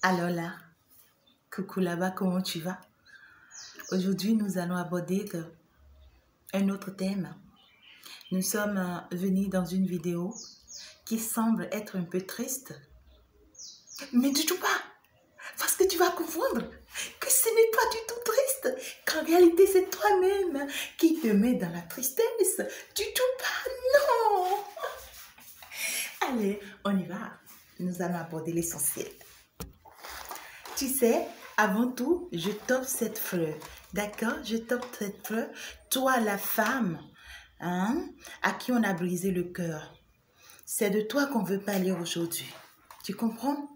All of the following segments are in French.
Alors là, coucou là-bas, comment tu vas? Aujourd'hui, nous allons aborder un autre thème. Nous sommes venus dans une vidéo qui semble être un peu triste, mais du tout pas, parce que tu vas comprendre que ce n'est pas du tout triste, qu'en réalité c'est toi-même qui te mets dans la tristesse. Du tout pas, non! Allez, on y va. Nous allons aborder l'essentiel. Tu sais, avant tout, je t'offre cette fleur. D'accord? Je t'offre cette fleur. Toi, la femme, hein, à qui on a brisé le cœur. C'est de toi qu'on veut parler aujourd'hui. Tu comprends?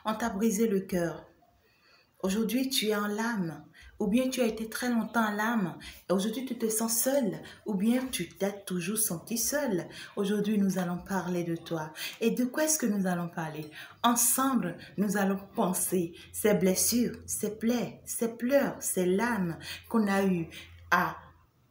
On t'a brisé le cœur. Aujourd'hui, tu es en larmes. Ou bien tu as été très longtemps en larmes. Et aujourd'hui, tu te sens seule. Ou bien tu t'as toujours senti seule. Aujourd'hui, nous allons parler de toi. Et de quoi est-ce que nous allons parler? Ensemble, nous allons penser ces blessures, ces plaies, ces pleurs, ces larmes qu'on a eu à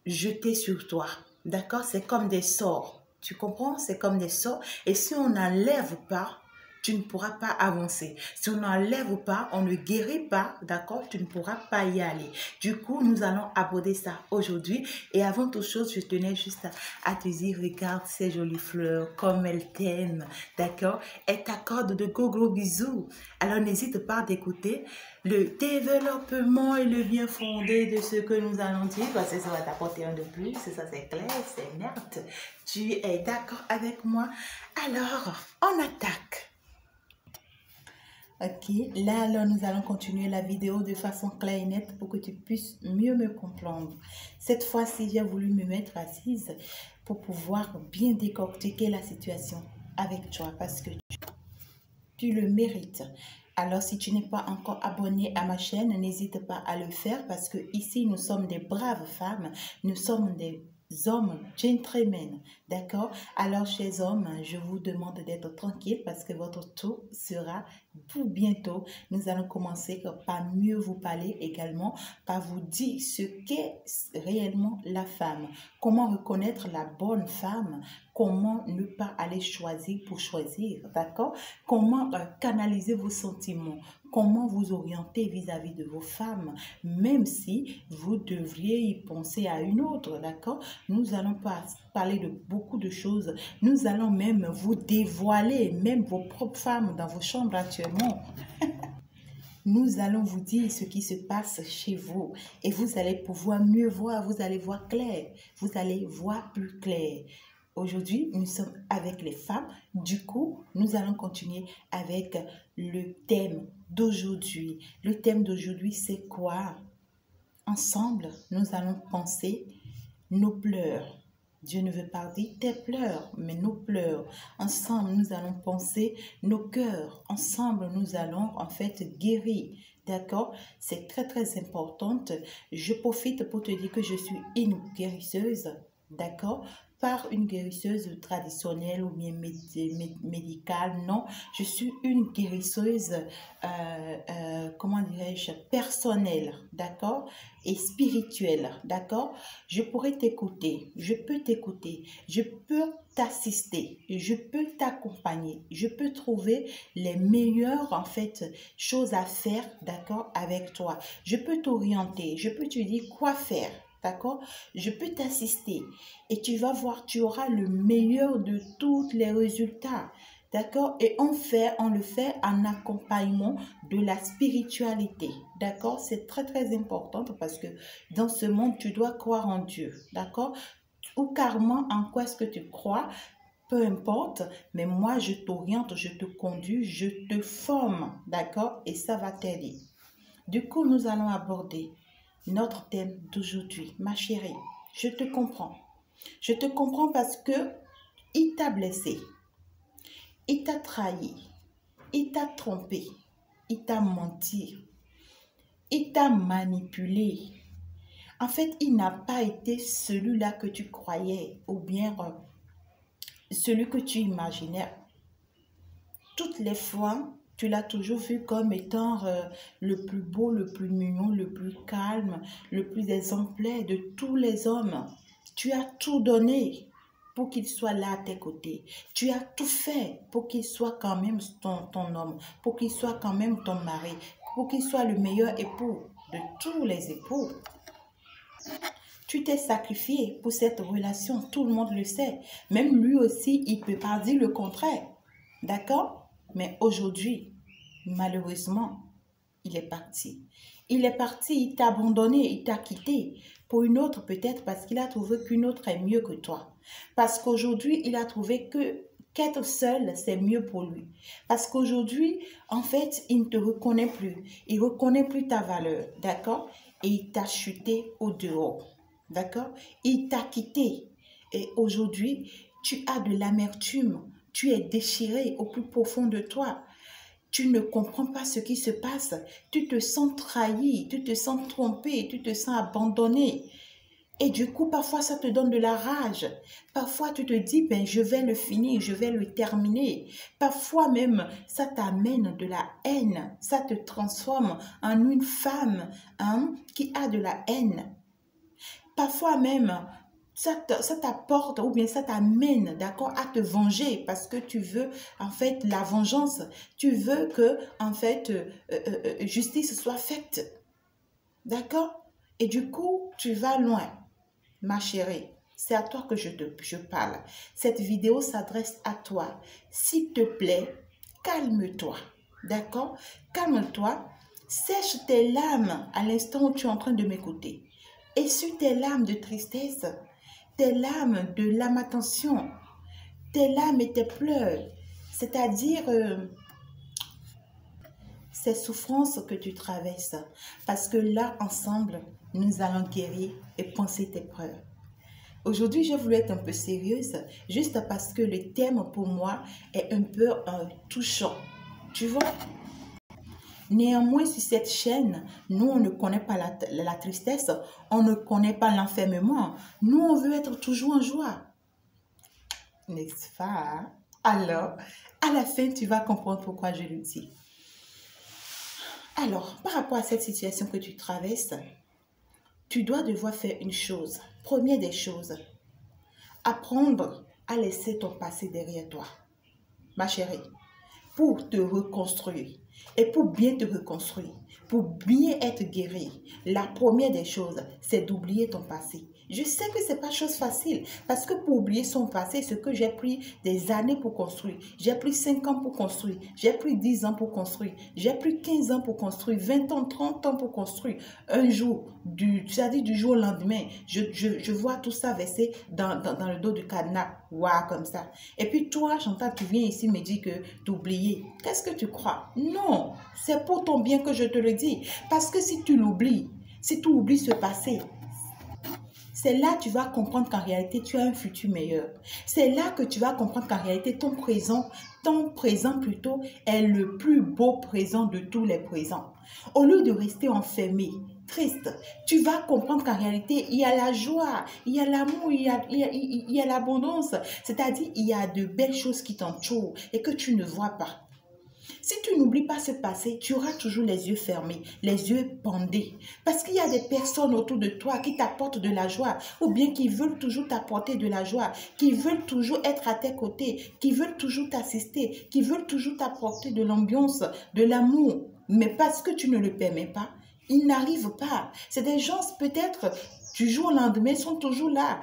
jeter sur toi. D'accord? C'est comme des sorts. Tu comprends? C'est comme des sorts. Et si on n'enlève pas, tu ne pourras pas avancer. Si on n'enlève pas, on ne guérit pas, d'accord, tu ne pourras pas y aller. Du coup, nous allons aborder ça aujourd'hui. Et avant toute chose, je tenais juste à te dire, regarde ces jolies fleurs, comme elles t'aiment, d'accord? Elles t'accordent de gros bisous. Alors, n'hésite pas d'écouter le développement et le bien fondé de ce que nous allons dire, parce que ça va t'apporter un de plus, ça c'est clair, c'est net. Tu es d'accord avec moi? Alors, on attaque. Ok, là alors nous allons continuer la vidéo de façon claire et nette pour que tu puisses mieux me comprendre. Cette fois-ci, j'ai voulu me mettre assise pour pouvoir bien décortiquer la situation avec toi parce que tu le mérites. Alors si tu n'es pas encore abonné à ma chaîne, n'hésite pas à le faire parce que ici nous sommes des braves femmes, nous sommes des hommes gentlemen, d'accord? Alors chers hommes, je vous demande d'être tranquille parce que votre tour sera pour bientôt. Nous allons commencer par mieux vous parler également, par vous dire ce qu'est réellement la femme, comment reconnaître la bonne femme, comment ne pas aller choisir pour choisir, d'accord? Comment canaliser vos sentiments, comment vous orienter vis-à-vis de vos femmes, même si vous devriez y penser à une autre, d'accord? Nous allons pas parler de beaucoup de choses. Nous allons même vous dévoiler, même vos propres femmes dans vos chambres actuellement. Nous allons vous dire ce qui se passe chez vous et vous allez pouvoir mieux voir, vous allez voir clair, vous allez voir plus clair. Aujourd'hui, nous sommes avec les femmes. Du coup, nous allons continuer avec le thème d'aujourd'hui. Le thème d'aujourd'hui, c'est quoi? Ensemble, nous allons penser nos pleurs. Dieu ne veut pas dire tes pleurs, mais nos pleurs. Ensemble, nous allons penser nos cœurs. Ensemble, nous allons en fait guérir. D'accord? C'est très très important. Je profite pour te dire que je suis une guérisseuse. D'accord? Par une guérisseuse traditionnelle ou bien médicale, non, je suis une guérisseuse, comment dirais-je, personnelle, d'accord, et spirituelle, d'accord. Je pourrais t'écouter, je peux t'écouter, je peux t'assister, je peux t'accompagner, je peux trouver les meilleures en fait choses à faire, d'accord, avec toi. Je peux t'orienter, je peux te dire quoi faire. D'accord? Je peux t'assister et tu vas voir, tu auras le meilleur de tous les résultats. D'accord? Et on le fait en accompagnement de la spiritualité. D'accord? C'est très, très important parce que dans ce monde, tu dois croire en Dieu. D'accord? Ou carrément en quoi est-ce que tu crois, peu importe, mais moi, je t'oriente, je te conduis, je te forme. D'accord? Et ça va t'aider. Du coup, nous allons aborder notre thème d'aujourd'hui. Ma chérie, je te comprends. Je te comprends parce que il t'a blessé, il t'a trahi, il t'a trompé, il t'a menti, il t'a manipulé. En fait, il n'a pas été celui-là que tu croyais ou bien celui que tu imaginais. Toutes les fois, tu l'as toujours vu comme étant le plus beau, le plus mignon, le plus calme, le plus exemplaire de tous les hommes. Tu as tout donné. pour qu'il soit là à tes côtés. Tu as tout fait pour qu'il soit quand même ton homme, pour qu'il soit quand même ton mari, pour qu'il soit le meilleur époux de tous les époux. Tu t'es sacrifié pour cette relation, tout le monde le sait. Même lui aussi, il ne peut pas dire le contraire. D'accord? Mais aujourd'hui, malheureusement, il est parti. Il est parti, il t'a abandonné, il t'a quitté pour une autre peut-être parce qu'il a trouvé qu'une autre est mieux que toi. Parce qu'aujourd'hui, il a trouvé que qu'être seul, c'est mieux pour lui. Parce qu'aujourd'hui, en fait, il ne te reconnaît plus. Il ne reconnaît plus ta valeur, d'accord? Et il t'a chuté au dehors, d'accord? Il t'a quitté. Et aujourd'hui, tu as de l'amertume. Tu es déchiré au plus profond de toi. Tu ne comprends pas ce qui se passe. Tu te sens trahi, tu te sens trompé, tu te sens abandonné. Et du coup, parfois, ça te donne de la rage. Parfois, tu te dis, ben, je vais le finir, je vais le terminer. Parfois même, ça t'amène de la haine. Ça te transforme en une femme qui a de la haine. Parfois même, ça t'apporte ou bien ça t'amène, d'accord, à te venger parce que tu veux, en fait, la vengeance. Tu veux que, en fait, justice soit faite. D'accord? Et du coup, tu vas loin. Ma chérie, c'est à toi que je parle. Cette vidéo s'adresse à toi. S'il te plaît, calme-toi. D'accord? Calme-toi. Sèche tes larmes à l'instant où tu es en train de m'écouter. Essuie tes larmes de tristesse, tes larmes de lamentation, tes larmes et tes pleurs. C'est-à-dire ces souffrances que tu traverses. Parce que là, ensemble, nous allons guérir et penser tes peurs. Aujourd'hui, j'ai voulu être un peu sérieuse, juste parce que le thème pour moi est un peu touchant. Tu vois? Néanmoins, sur cette chaîne, nous, on ne connaît pas la tristesse, on ne connaît pas l'enfermement. Nous, on veut être toujours en joie. N'est-ce pas? Alors, à la fin, tu vas comprendre pourquoi je le dis. Alors, par rapport à cette situation que tu traverses, tu dois devoir faire une chose. Première des choses, apprendre à laisser ton passé derrière toi. Ma chérie, pour te reconstruire et pour bien te reconstruire, pour bien être guéri, la première des choses, c'est d'oublier ton passé. Je sais que ce n'est pas chose facile parce que pour oublier son passé, ce que j'ai pris des années pour construire, j'ai pris 5 ans pour construire, j'ai pris 10 ans pour construire, j'ai pris 15 ans pour construire, 20 ans, 30 ans pour construire. Un jour, c'est-à-dire du jour au lendemain, je vois tout ça verser dans le dos du cadenas, waouh, comme ça. Et puis toi, Chantal, tu viens ici me dire que d'oublier. Qu'est-ce que tu crois? Non, c'est pour ton bien que je te le dis. Parce que si tu l'oublies, si tu oublies ce passé, c'est là que tu vas comprendre qu'en réalité, tu as un futur meilleur. C'est là que tu vas comprendre qu'en réalité, ton présent plutôt, est le plus beau présent de tous les présents. Au lieu de rester enfermé, triste, tu vas comprendre qu'en réalité, il y a la joie, il y a l'amour, il y a l'abondance. C'est-à-dire, il y a de belles choses qui t'entourent et que tu ne vois pas. Si tu n'oublies pas ce passé, tu auras toujours les yeux fermés, les yeux bandés. Parce qu'il y a des personnes autour de toi qui t'apportent de la joie ou bien qui veulent toujours t'apporter de la joie, qui veulent toujours être à tes côtés, qui veulent toujours t'assister, qui veulent toujours t'apporter de l'ambiance, de l'amour. Mais parce que tu ne le permets pas, ils n'arrivent pas. C'est des gens peut-être du jour au lendemain sont toujours là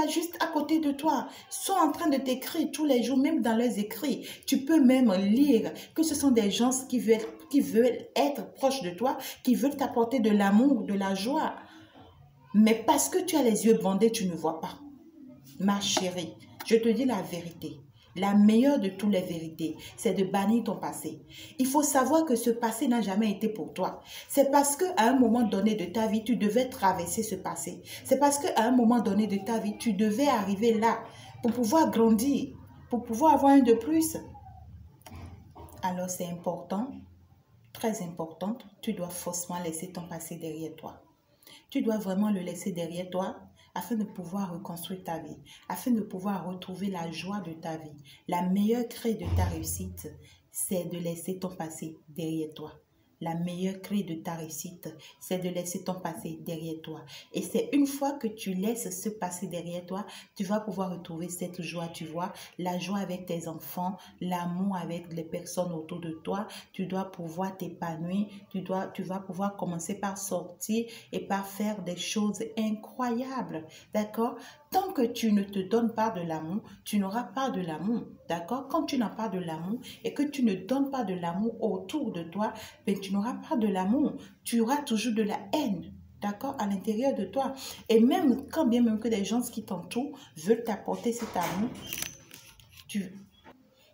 juste à côté de toi, sont en train de t'écrire tous les jours, même dans leurs écrits. Tu peux même lire que ce sont des gens qui veulent être proches de toi, qui veulent t'apporter de l'amour, de la joie. Mais parce que tu as les yeux bandés, tu ne vois pas. Ma chérie, je te dis la vérité. La meilleure de toutes les vérités, c'est de bannir ton passé. Il faut savoir que ce passé n'a jamais été pour toi. C'est parce qu'à un moment donné de ta vie, tu devais traverser ce passé. C'est parce qu'à un moment donné de ta vie, tu devais arriver là pour pouvoir grandir, pour pouvoir avoir un de plus. Alors c'est important, très important, tu dois forcément laisser ton passé derrière toi. Tu dois vraiment le laisser derrière toi afin de pouvoir reconstruire ta vie, afin de pouvoir retrouver la joie de ta vie. La meilleure clé de ta réussite, c'est de laisser ton passé derrière toi. la meilleure clé de ta réussite, c'est de laisser ton passé derrière toi. Et c'est une fois que tu laisses ce passé derrière toi, tu vas pouvoir retrouver cette joie, tu vois, la joie avec tes enfants, l'amour avec les personnes autour de toi. Tu dois pouvoir t'épanouir, tu vas pouvoir commencer par sortir et par faire des choses incroyables, d'accord? Tant que tu ne te donnes pas de l'amour, tu n'auras pas de l'amour, d'accord? Quand tu n'as pas de l'amour et que tu ne donnes pas de l'amour autour de toi, ben, tu n'auras pas de l'amour. Tu auras toujours de la haine, d'accord, à l'intérieur de toi. Et même quand bien même que des gens qui t'entourent veulent t'apporter cet amour,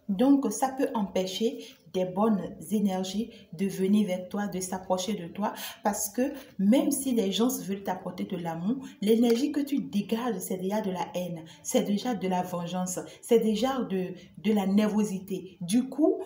donc ça peut empêcher des bonnes énergies de venir vers toi, de s'approcher de toi, parce que même si les gens veulent t'apporter de l'amour, l'énergie que tu dégages, c'est déjà de la haine, c'est déjà de la vengeance, c'est déjà de la nervosité. Du coup,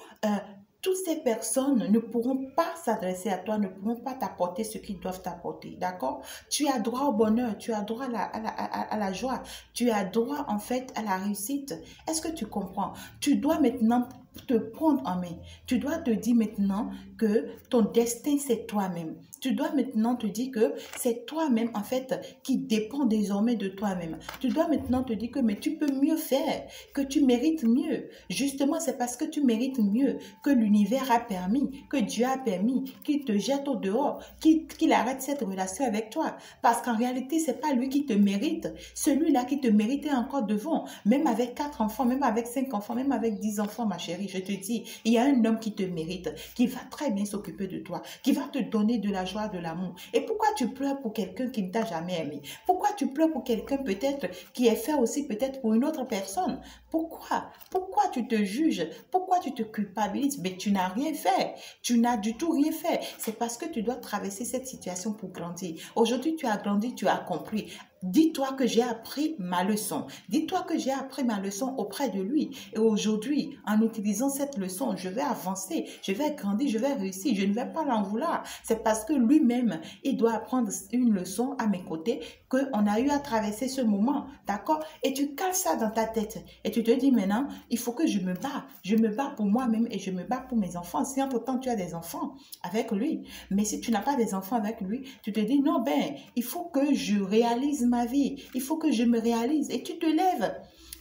toutes ces personnes ne pourront pas s'adresser à toi, ne pourront pas t'apporter ce qu'ils doivent t'apporter, d'accord? Tu as droit au bonheur, tu as droit à la joie, tu as droit en fait à la réussite. Est-ce que tu comprends? Tu dois maintenant te prendre en main. Tu dois te dire maintenant que ton destin, c'est toi-même. Tu dois maintenant te dire que c'est toi-même, en fait, qui dépend désormais de toi-même. Tu dois maintenant te dire que mais tu peux mieux faire, que tu mérites mieux. Justement, c'est parce que tu mérites mieux que l'univers a permis, que Dieu a permis, qu'il te jette au dehors, qu'il arrête cette relation avec toi. Parce qu'en réalité, c'est pas lui qui te mérite. Celui-là qui te mérite est encore devant. Même avec 4 enfants, même avec 5 enfants, même avec 10 enfants, ma chérie, je te dis, il y a un homme qui te mérite, qui va très bien s'occuper de toi, qui va te donner de la joie, de l'amour. Et pourquoi tu pleures pour quelqu'un qui ne t'a jamais aimé? Pourquoi tu pleures pour quelqu'un peut-être qui est fait aussi peut-être pour une autre personne? Pourquoi? Pourquoi tu te juges? Pourquoi tu te culpabilises? Mais tu n'as rien fait. Tu n'as du tout rien fait. C'est parce que tu dois traverser cette situation pour grandir. Aujourd'hui, tu as grandi, tu as compris. Dis-toi que j'ai appris ma leçon. Dis-toi que j'ai appris ma leçon auprès de lui. Et aujourd'hui, en utilisant cette leçon, je vais avancer, je vais grandir, je vais réussir. Je ne vais pas l'en vouloir. C'est parce que lui-même, il doit apprendre une leçon à mes côtés qu'on a eu à traverser ce moment. D'accord? Et tu cales ça dans ta tête. Et tu te dis maintenant, il faut que je me bats. Je me bats pour moi-même et je me bats pour mes enfants. Si entre-temps tu as des enfants avec lui, mais si tu n'as pas des enfants avec lui, tu te dis non, ben, il faut que je réalise ma vie. Il faut que je me réalise. Et tu te lèves.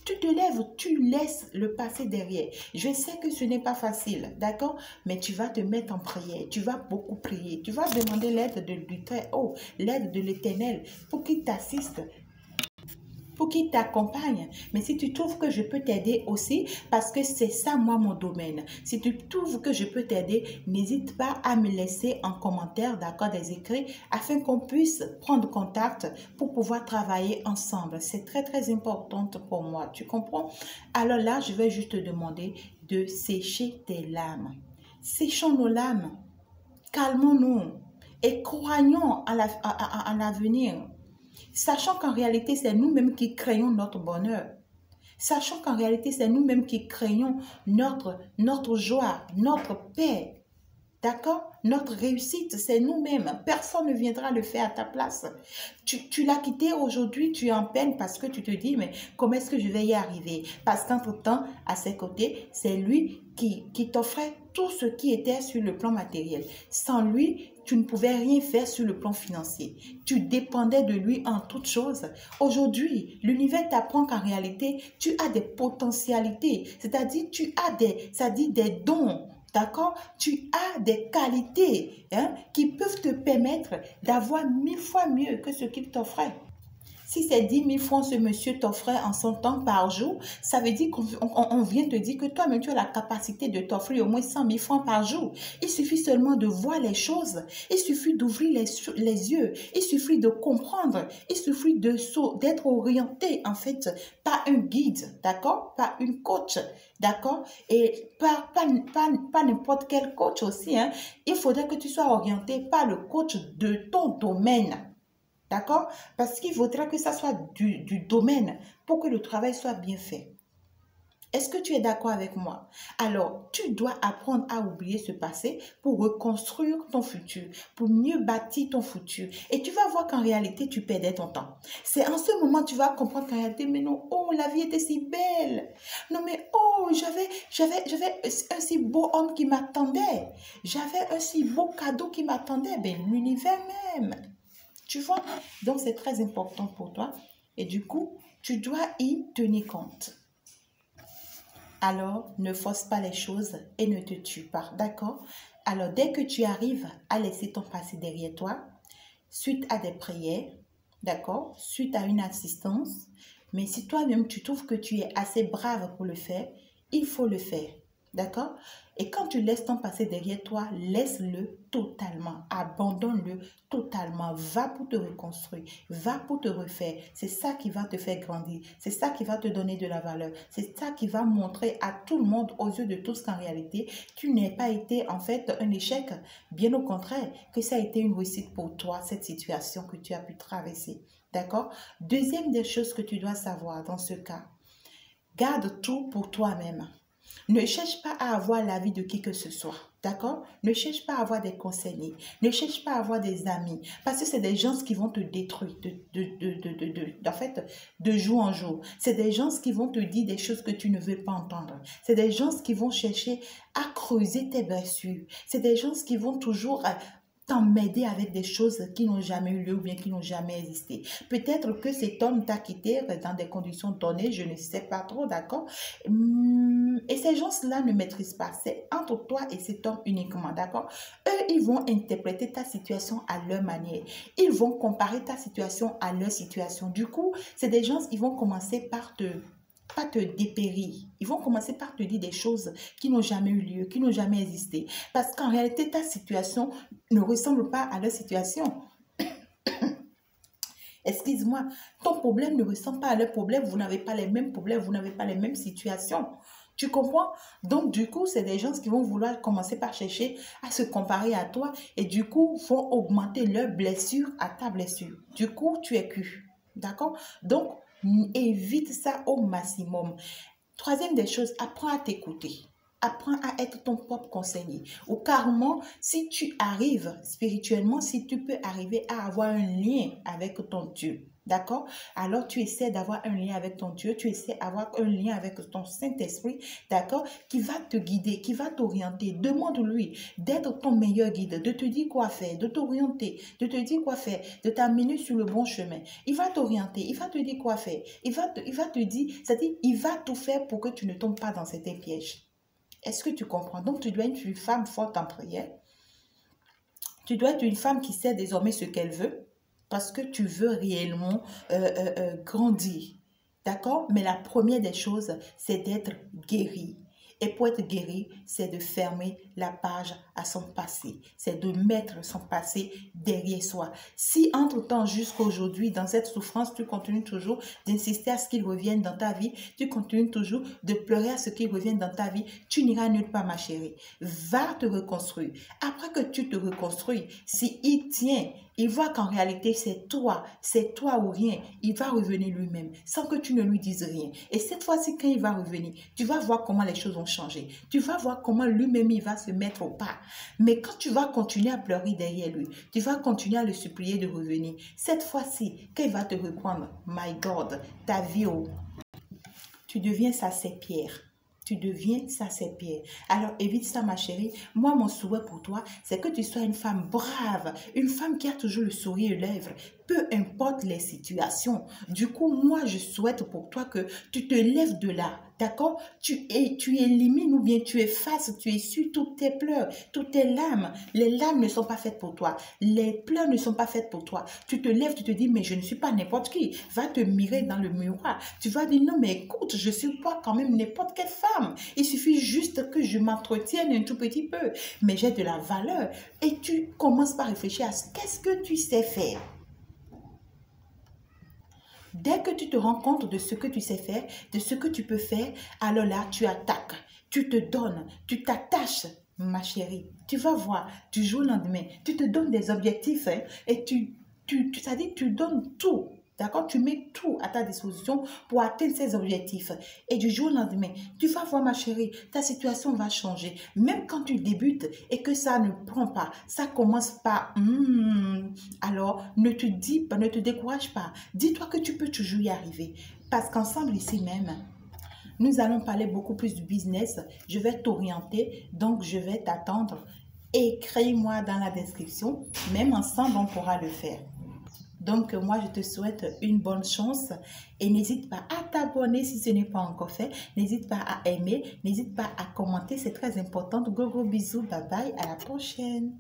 Tu te lèves, tu laisses le passé derrière. Je sais que ce n'est pas facile, d'accord? Mais tu vas te mettre en prière. Tu vas beaucoup prier. Tu vas demander l'aide du Très-Haut, l'aide de l'Éternel pour qu'il t'assiste, pour qu'il t'accompagne. Mais si tu trouves que je peux t'aider aussi, parce que c'est ça, moi, mon domaine. Si tu trouves que je peux t'aider, n'hésite pas à me laisser en commentaire, d'accord, des écrits, afin qu'on puisse prendre contact pour pouvoir travailler ensemble. C'est très, très important pour moi. Tu comprends? Alors là, je vais juste te demander de sécher tes larmes. Séchons nos larmes. Calmons-nous et croyons à l'avenir. Sachant qu'en réalité, c'est nous-mêmes qui créons notre bonheur. Sachant qu'en réalité, c'est nous-mêmes qui créons notre joie, notre paix. D'accord? Notre réussite, c'est nous-mêmes. Personne ne viendra le faire à ta place. Tu l'as quitté aujourd'hui, tu es en peine parce que tu te dis, mais comment est-ce que je vais y arriver? Parce qu'entre-temps, à ses côtés, c'est lui qui t'offrait tout ce qui était sur le plan matériel. Sans lui, tu ne pouvais rien faire sur le plan financier. Tu dépendais de lui en toutes choses. Aujourd'hui, l'univers t'apprend qu'en réalité, tu as des potentialités. C'est-à-dire, tu as des dons. D'accord? Tu as des qualités qui peuvent te permettre d'avoir 1000 fois mieux que ce qu'il t'offrait. Si c'est 10 000 francs ce monsieur t'offrait en son temps par jour, ça veut dire qu'on vient te dire que toi-même tu as la capacité de t'offrir au moins 100 000 francs par jour. Il suffit seulement de voir les choses, il suffit d'ouvrir les yeux, il suffit de comprendre, il suffit d'être orienté en fait par un guide, d'accord? Par une coach, d'accord? Et pas n'importe quel coach aussi, hein? Il faudrait que tu sois orienté par le coach de ton domaine. D'accord? Parce qu'il faudrait que ça soit du domaine pour que le travail soit bien fait. Est-ce que tu es d'accord avec moi? Alors, tu dois apprendre à oublier ce passé pour reconstruire ton futur, pour mieux bâtir ton futur. Et tu vas voir qu'en réalité, tu perdais ton temps. C'est en ce moment que tu vas comprendre qu'en réalité, mais non, oh, la vie était si belle. Non, mais oh, j'avais un si beau homme qui m'attendait. J'avais un si beau cadeau qui m'attendait. Ben, l'univers même. Tu vois? Donc, c'est très important pour toi. Et du coup, tu dois y tenir compte. Alors, ne force pas les choses et ne te tue pas, d'accord? Alors, dès que tu arrives à laisser ton passé derrière toi, suite à des prières, d'accord? Suite à une assistance, mais si toi-même tu trouves que tu es assez brave pour le faire, il faut le faire, d'accord? Et quand tu laisses ton passé derrière toi, laisse-le totalement, abandonne-le totalement, va pour te reconstruire, va pour te refaire. C'est ça qui va te faire grandir, c'est ça qui va te donner de la valeur, c'est ça qui va montrer à tout le monde, aux yeux de tous, qu'en réalité, tu n'es pas été en fait un échec, bien au contraire, que ça a été une réussite pour toi, cette situation que tu as pu traverser, d'accord? Deuxième des choses que tu dois savoir dans ce cas, garde tout pour toi-même. Ne cherche pas à avoir l'avis de qui que ce soit, d'accord? Ne cherche pas à avoir des conseillers, ne cherche pas à avoir des amis, parce que c'est des gens qui vont te détruire en fait, de jour en jour. C'est des gens qui vont te dire des choses que tu ne veux pas entendre. C'est des gens qui vont chercher à creuser tes blessures. C'est des gens qui vont toujours t'emmerder avec des choses qui n'ont jamais eu lieu ou bien qui n'ont jamais existé. Peut-être que cet homme t'a quitté dans des conditions données, je ne sais pas trop, d'accord? Et ces gens-là ne maîtrisent pas. C'est entre toi et cet homme uniquement, d'accord? Eux, ils vont interpréter ta situation à leur manière. Ils vont comparer ta situation à leur situation. Du coup, c'est des gens, ils vont commencer par pas te dépérir. Ils vont commencer par te dire des choses qui n'ont jamais eu lieu, qui n'ont jamais existé. Parce qu'en réalité, ta situation ne ressemble pas à leur situation. Excuse-moi, ton problème ne ressemble pas à leur problème. Vous n'avez pas les mêmes problèmes, vous n'avez pas les mêmes situations. Tu comprends? Donc, du coup, c'est des gens qui vont vouloir commencer par chercher à se comparer à toi et du coup, vont augmenter leur blessure à ta blessure. Du coup, tu es cuit. D'accord? Donc, évite ça au maximum. Troisième des choses, apprends à t'écouter. Apprends à être ton propre conseiller. Ou carrément, si tu arrives spirituellement, si tu peux arriver à avoir un lien avec ton Dieu, d'accord? Alors tu essaies d'avoir un lien avec ton Dieu, tu essaies d'avoir un lien avec ton Saint-Esprit, d'accord? Qui va te guider, qui va t'orienter. Demande-lui d'être ton meilleur guide, de te dire quoi faire, de t'orienter, de te dire quoi faire, de t'amener sur le bon chemin. Il va t'orienter, il va te dire quoi faire. Il va te dire, c'est-à-dire, il va tout faire pour que tu ne tombes pas dans certains pièges. Est-ce que tu comprends? Donc, tu dois être une femme forte en prière. Tu dois être une femme qui sait désormais ce qu'elle veut parce que tu veux réellement grandir. D'accord? Mais la première des choses, c'est d'être guérie. Et pour être guéri, c'est de fermer la page à son passé. C'est de mettre son passé derrière soi. Si entre-temps, jusqu'à aujourd'hui, dans cette souffrance, tu continues toujours d'insister à ce qu'il revienne dans ta vie, tu continues toujours de pleurer à ce qu'il revienne dans ta vie, tu n'iras nulle part, ma chérie. Va te reconstruire. Après que tu te reconstruis, si il tient, il voit qu'en réalité, c'est toi ou rien, il va revenir lui-même, sans que tu ne lui dises rien. Et cette fois-ci, quand il va revenir, tu vas voir comment les choses vont changer. Tu vas voir comment lui-même, il va se mettre au pas. Mais quand tu vas continuer à pleurer derrière lui, tu vas continuer à le supplier de revenir. Cette fois-ci, quand il va te reprendre, my God, ta vie, tu deviens sa serpillère. Tu deviens sa serpillère. Alors, évite ça, ma chérie. Moi, mon souhait pour toi, c'est que tu sois une femme brave, une femme qui a toujours le sourire aux lèvres, peu importe les situations. Du coup, moi, je souhaite pour toi que tu te lèves de là, d'accord? Tu élimines ou bien tu effaces, tu essuies toutes tes pleurs, toutes tes larmes. Les larmes ne sont pas faites pour toi. Les pleurs ne sont pas faites pour toi. Tu te lèves, tu te dis, mais je ne suis pas n'importe qui. Va te mirer dans le miroir. Tu vas dire, non, mais écoute, je suis pas quand même n'importe quelle femme. Il suffit juste que je m'entretienne un tout petit peu. Mais j'ai de la valeur. Et tu commences par réfléchir à qu'est-ce que tu sais faire. Dès que tu te rends compte de ce que tu sais faire, de ce que tu peux faire, alors là, tu attaques, tu te donnes, tu t'attaches, ma chérie. Tu vas voir, du jour au lendemain, tu te donnes des objectifs hein, et c'est-à-dire tu donnes tout. D'accord? Tu mets tout à ta disposition pour atteindre ces objectifs. Et du jour au lendemain, tu vas voir ma chérie, ta situation va changer. Même quand tu débutes et que ça ne prend pas, ça commence par alors ne te dis pas, ne te décourage pas. Dis-toi que tu peux toujours y arriver. Parce qu'ensemble ici même, nous allons parler beaucoup plus du business. Je vais t'orienter, donc je vais t'attendre. Écris-moi dans la description. Même ensemble, on pourra le faire. Donc, moi, je te souhaite une bonne chance et n'hésite pas à t'abonner si ce n'est pas encore fait. N'hésite pas à aimer, n'hésite pas à commenter, c'est très important. Gros bisous, bye bye, à la prochaine.